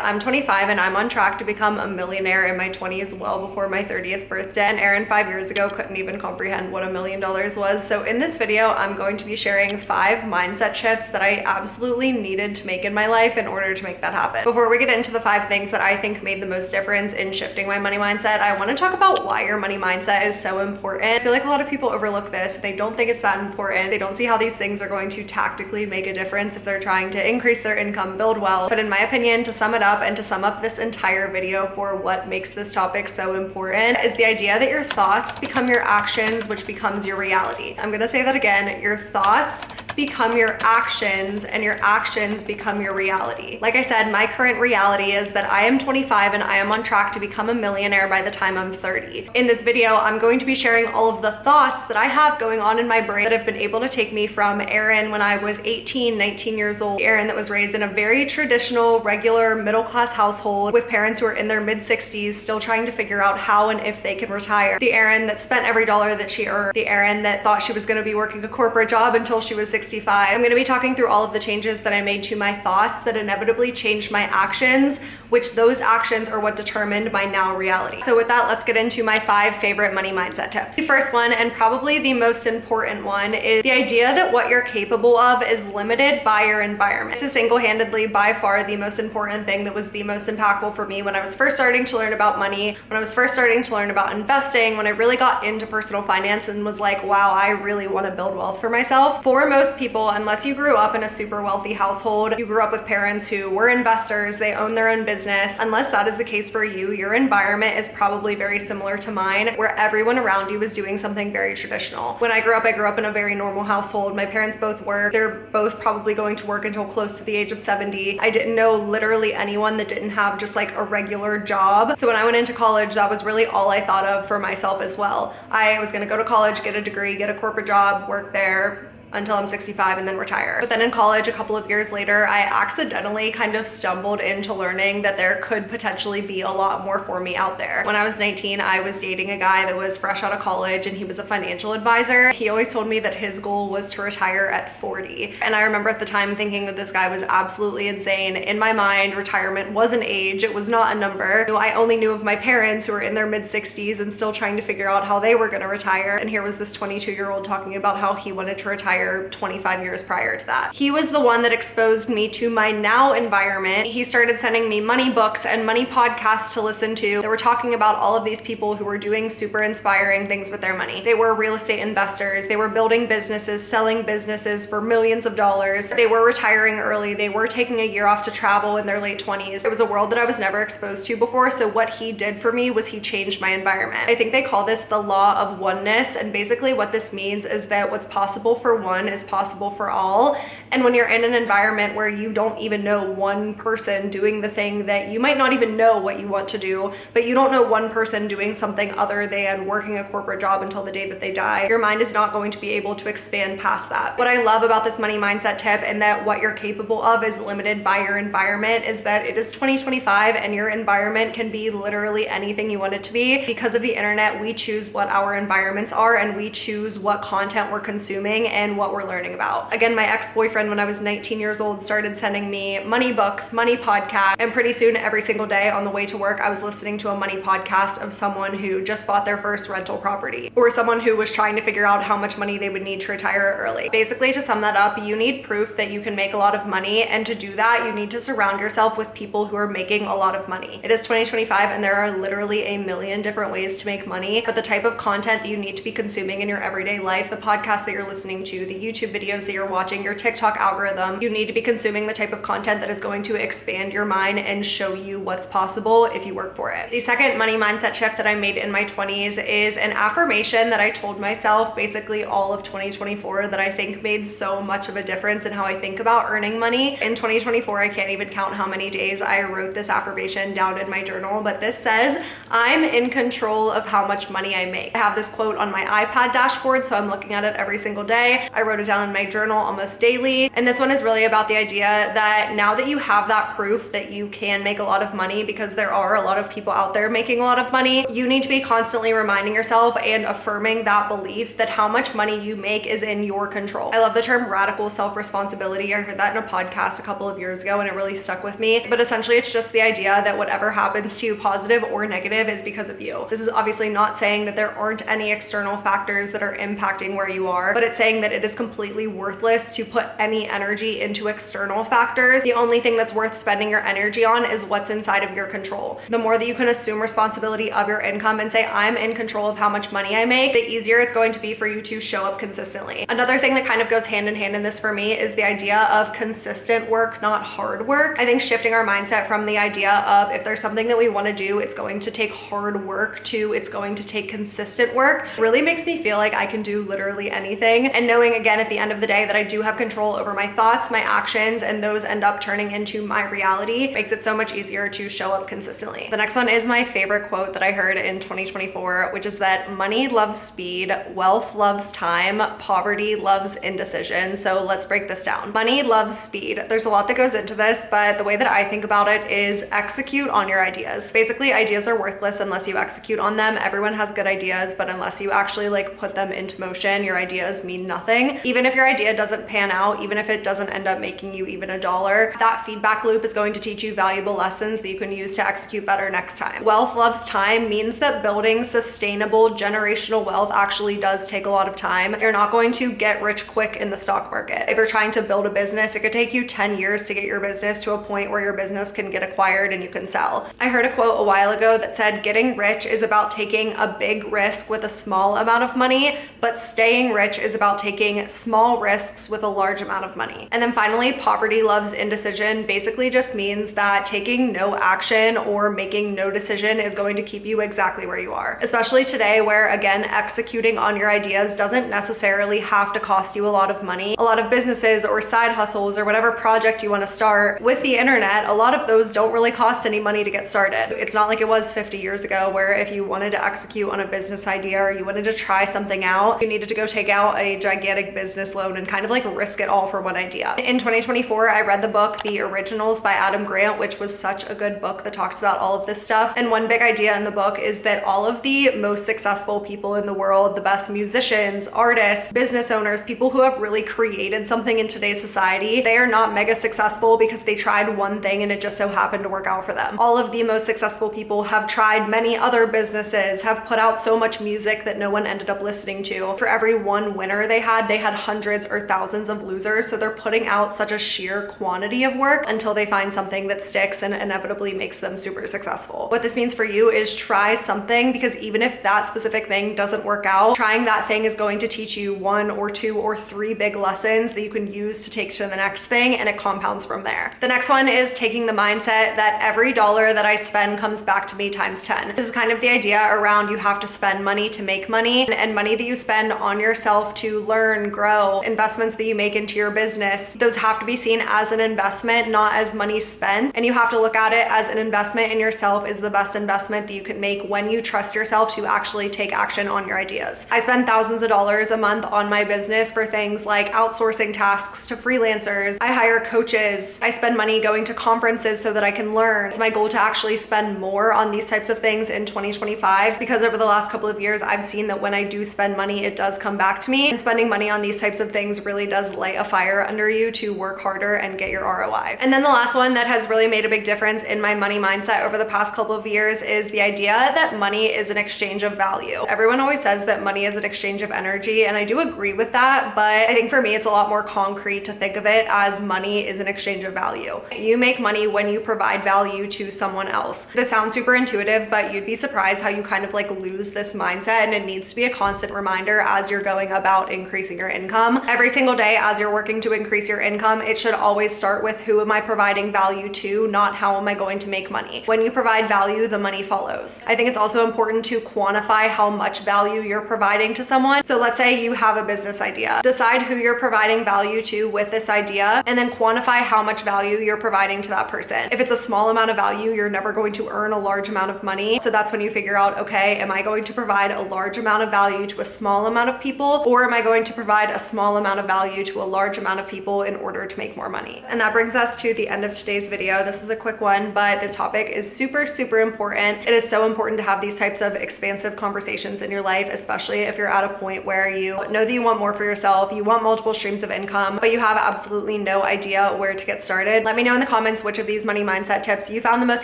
I'm 25 and I'm on track to become a millionaire in my 20s well before my 30th birthday. And Aaron 5 years ago couldn't even comprehend what $1 million was. So in this video, I'm going to be sharing 5 mindset shifts that I absolutely needed to make in my life in order to make that happen. Before we get into the 5 things that I think made the most difference in shifting my money mindset, I want to talk about why your money mindset is so important. I feel like a lot of people overlook this. They don't think it's that important. They don't see how these things are going to tactically make a difference if they're trying to increase their income, build wealth. But in my opinion, to sum it up and to sum up this entire video for what makes this topic so important is the idea that your thoughts become your actions, which becomes your reality. I'm gonna say that again. Your thoughts become your actions and your actions become your reality. Like I said, my current reality is that I am 25 and I am on track to become a millionaire by the time I'm 30. In this video, I'm going to be sharing all of the thoughts that I have going on in my brain that have been able to take me from Aaron when I was 18, 19 years old, Aaron that was raised in a very traditional, regular, middle-class household with parents who are in their mid-60s still trying to figure out how and if they can retire. The Aaron that spent every dollar that she earned. The Aaron that thought she was going to be working a corporate job until she was 65. I'm going to be talking through all of the changes that I made to my thoughts that inevitably changed my actions, which those actions are what determined my now reality. So with that, let's get into my 5 favorite money mindset tips. The first one, and probably the most important one, is the idea that what you're capable of is limited by your environment. This is single-handedly by far the most important thing that was the most impactful for me when I was first starting to learn about money, when I was first starting to learn about investing, when I really got into personal finance and was like, wow, I really want to build wealth for myself. For most people, unless you grew up in a super wealthy household, you grew up with parents who were investors, they own their own business, unless that is the case for you, your environment is probably very similar to mine, where everyone around you is doing something very traditional. When I grew up in a very normal household. My parents both work. They're both probably going to work until close to the age of 70. I didn't know literally anyone that didn't have just like a regular job. So when I went into college, that was really all I thought of for myself as well. I was gonna go to college, get a degree, get a corporate job, work there until I'm 65 and then retire. But then in college, a couple of years later, I accidentally kind of stumbled into learning that there could potentially be a lot more for me out there. When I was 19, I was dating a guy that was fresh out of college and he was a financial advisor. He always told me that his goal was to retire at 40. And I remember at the time thinking that this guy was absolutely insane. In my mind, retirement was an age, it was not a number. I only knew of my parents who were in their mid-60s and still trying to figure out how they were gonna retire. And here was this 22-year-old talking about how he wanted to retire 25 years prior to that. He was the one that exposed me to my now environment. He started sending me money books and money podcasts to listen to. They were talking about all of these people who were doing super inspiring things with their money. They were real estate investors. They were building businesses, selling businesses for millions of dollars. They were retiring early. They were taking a year off to travel in their late 20s. It was a world that I was never exposed to before. So what he did for me was he changed my environment. I think they call this the law of oneness. And basically what this means is that what's possible for one is possible for all. And when you're in an environment where you don't even know one person doing the thing that you might not even know what you want to do, but you don't know one person doing something other than working a corporate job until the day that they die, your mind is not going to be able to expand past that. What I love about this money mindset tip and that what you're capable of is limited by your environment is that it is 2025 and your environment can be literally anything you want it to be. Because of the internet, we choose what our environments are and we choose what content we're consuming and what we're learning about. Again, my ex-boyfriend when I was 19 years old started sending me money books, money podcasts, and pretty soon every single day on the way to work, I was listening to a money podcast of someone who just bought their first rental property or someone who was trying to figure out how much money they would need to retire early. Basically, to sum that up, you need proof that you can make a lot of money, and to do that, you need to surround yourself with people who are making a lot of money. It is 2025 and there are literally a million different ways to make money, but the type of content that you need to be consuming in your everyday life, the podcast that you're listening to, the YouTube videos that you're watching, your TikTok algorithm, you need to be consuming the type of content that is going to expand your mind and show you what's possible if you work for it. The second money mindset shift that I made in my 20s is an affirmation that I told myself basically all of 2024 that I think made so much of a difference in how I think about earning money. In 2024, I can't even count how many days I wrote this affirmation down in my journal, but this says, I'm in control of how much money I make. I have this quote on my iPad dashboard, so I'm looking at it every single day. I wrote it down in my journal almost daily. And this one is really about the idea that now that you have that proof that you can make a lot of money, because there are a lot of people out there making a lot of money, you need to be constantly reminding yourself and affirming that belief that how much money you make is in your control. I love the term radical self-responsibility. I heard that in a podcast a couple of years ago and it really stuck with me. But essentially it's just the idea that whatever happens to you, positive or negative, is because of you. This is obviously not saying that there aren't any external factors that are impacting where you are, but it's saying that it is completely worthless to put any energy into external factors. The only thing that's worth spending your energy on is what's inside of your control. The more that you can assume responsibility of your income and say, I'm in control of how much money I make, the easier it's going to be for you to show up consistently. Another thing that kind of goes hand in hand in this for me is the idea of consistent work, not hard work. I think shifting our mindset from the idea of if there's something that we want to do, it's going to take hard work, to it's going to take consistent work really makes me feel like I can do literally anything. And knowing again at the end of the day that I do have control over my thoughts, my actions, and those end up turning into my reality makes it so much easier to show up consistently. The next one is my favorite quote that I heard in 2024, which is that money loves speed, wealth loves time, poverty loves indecision. So let's break this down. Money loves speed. There's a lot that goes into this, but the way that I think about it is execute on your ideas. Basically, ideas are worthless unless you execute on them. Everyone has good ideas, but unless you actually put them into motion, your ideas mean nothing. Even if your idea doesn't pan out, even if it doesn't end up making you even $1, that feedback loop is going to teach you valuable lessons that you can use to execute better next time. Wealth loves time means that building sustainable generational wealth actually does take a lot of time. You're not going to get rich quick in the stock market. If you're trying to build a business, it could take you 10 years to get your business to a point where your business can get acquired and you can sell. I heard a quote a while ago that said, getting rich is about taking a big risk with a small amount of money, but staying rich is about taking small risks with a large amount of money. And then finally, poverty loves indecision basically just means that taking no action or making no decision is going to keep you exactly where you are. Especially today where, again, executing on your ideas doesn't necessarily have to cost you a lot of money. A lot of businesses or side hustles or whatever project you want to start with the internet, a lot of those don't really cost any money to get started. It's not like it was 50 years ago where if you wanted to execute on a business idea or you wanted to try something out, you needed to go take out a gigantic business loan and kind of risk it all for one idea. In 2024, I read the book The Originals by Adam Grant, which was such a good book that talks about all of this stuff. And one big idea in the book is that all of the most successful people in the world, the best musicians, artists, business owners, people who have really created something in today's society, they are not mega successful because they tried one thing and it just so happened to work out for them. All of the most successful people have tried many other businesses, have put out so much music that no one ended up listening to. For every one winner they had hundreds or thousands of losers. So they're putting out such a sheer quantity of work until they find something that sticks and inevitably makes them super successful. What this means for you is try something, because even if that specific thing doesn't work out, trying that thing is going to teach you 1 or 2 or 3 big lessons that you can use to take to the next thing, and it compounds from there. The next one is taking the mindset that every dollar that I spend comes back to me times 10. This is kind of the idea around you have to spend money to make money, and money that you spend on yourself to learn, grow, investments that you make into your business, those have to be seen as an investment, not as money spent. And you have to look at it as an investment in yourself is the best investment that you can make when you trust yourself to actually take action on your ideas. I spend thousands of dollars a month on my business for things like outsourcing tasks to freelancers. I hire coaches. I spend money going to conferences so that I can learn. It's my goal to actually spend more on these types of things in 2025, because over the last couple of years, I've seen that when I do spend money, it does come back to me. And spending money on these types of things really does light a fire under you to work harder and get your ROI. And then the last one that has really made a big difference in my money mindset over the past couple of years is the idea that money is an exchange of value. Everyone always says that money is an exchange of energy, and I do agree with that, but I think for me, it's a lot more concrete to think of it as money is an exchange of value. You make money when you provide value to someone else. This sounds super intuitive, but you'd be surprised how you kind of lose this mindset, and it needs to be a constant reminder as you're going about increasing your income. Every single day as you're working to increase your income, it should always start with who am I providing value to, not how am I going to make money. When you provide value, the money follows. I think it's also important to quantify how much value you're providing to someone. So let's say you have a business idea. Decide who you're providing value to with this idea, and then quantify how much value you're providing to that person. If it's a small amount of value, you're never going to earn a large amount of money. So that's when you figure out, okay, am I going to provide a large amount of value to a small amount of people, or am I going to provide provide a small amount of value to a large amount of people in order to make more money. And that brings us to the end of today's video. This was a quick one, but this topic is super, super important. It is so important to have these types of expansive conversations in your life, especially if you're at a point where you know that you want more for yourself, you want multiple streams of income, but you have absolutely no idea where to get started. Let me know in the comments which of these money mindset tips you found the most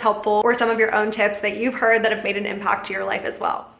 helpful, or some of your own tips that you've heard that have made an impact to your life as well.